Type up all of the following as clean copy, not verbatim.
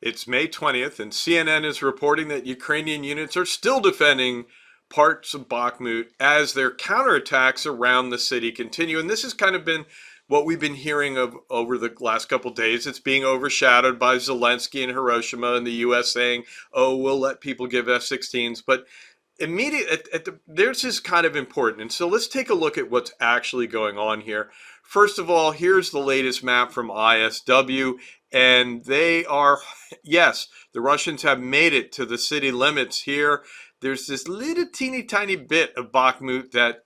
It's May 20th, and CNN is reporting that Ukrainian units are still defending parts of Bakhmut as their counterattacks around the city continue. And this has kind of been what we've been hearing of over the last couple of days. It's being overshadowed by Zelensky in Hiroshima and the U.S. saying, oh, we'll let people give F-16s. But this is kind of important. And so let's take a look at what's actually going on here. First of all, here's the latest map from ISW. And they are, yes, the Russians have made it to the city limits here. There's this little teeny tiny bit of Bakhmut that,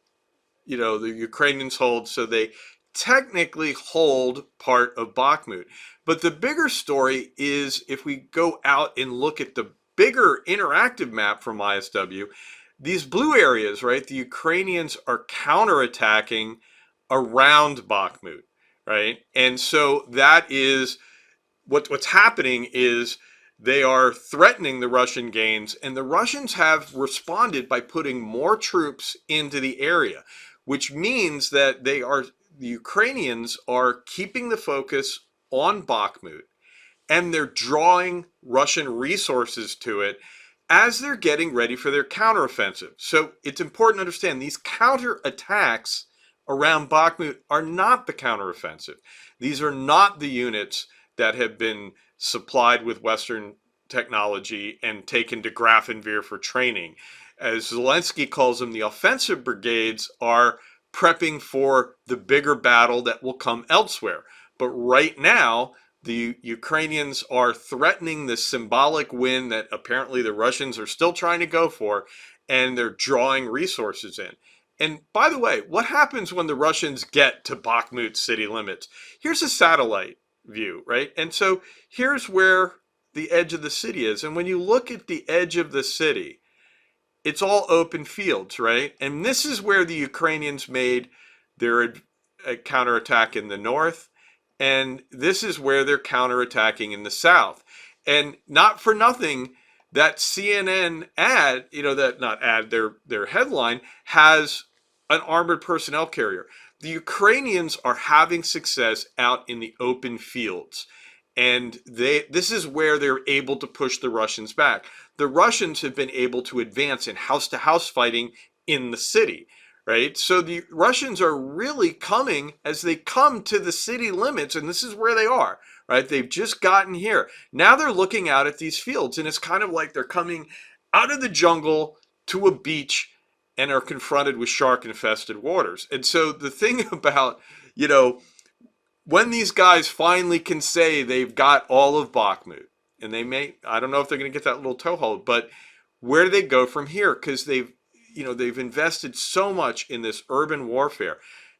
the Ukrainians hold. So they technically hold part of Bakhmut. But the bigger story is if we go out and look at the bigger interactive map from ISW, these blue areas, right? The Ukrainians are counterattacking around Bakhmut, right? And so that is what's happening is they are threatening the Russian gains, and the Russians have responded by putting more troops into the area, which means that the Ukrainians are keeping the focus on Bakhmut, and they're drawing Russian resources to it as they're getting ready for their counteroffensive. So it's important to understand these counterattacks around Bakhmut are not the counteroffensive. These are not the units that have been supplied with Western technology and taken to Grafenwehr for training. As Zelensky calls them, the offensive brigades are prepping for the bigger battle that will come elsewhere. But right now, the Ukrainians are threatening the symbolic win that apparently the Russians are still trying to go for, and they're drawing resources in. And by the way, what happens when the Russians get to Bakhmut city limits? Here's a satellite view, right? And so here's where the edge of the city is. And when you look at the edge of the city, it's all open fields, right? And this is where the Ukrainians made their counterattack in the north. And this is where they're counterattacking in the south. And not for nothing, that CNN ad, their headline has an armored personnel carrier. The Ukrainians are having success out in the open fields. And this is where they're able to push the Russians back. The Russians have been able to advance in house-to-house fighting in the city, right? So the Russians are really coming as they come to the city limits, and this is where they are, right? They've just gotten here. Now they're looking out at these fields, and it's kind of like they're coming out of the jungle to a beach and are confronted with shark-infested waters. And so the thing about, when these guys finally can say they've got all of Bakhmut, and I don't know if they're going to get that little toehold, but where do they go from here? Because they've invested so much in this urban warfare,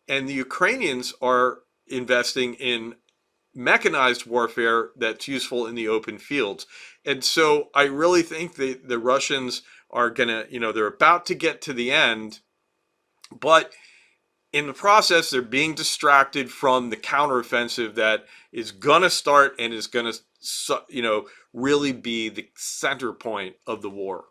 and the Ukrainians are investing in mechanized warfare that's useful in the open fields. And so I really think the Russians are going to, they're about to get to the end, but in the process, they're being distracted from the counteroffensive that is going to start and is going to, really be the center point of the war.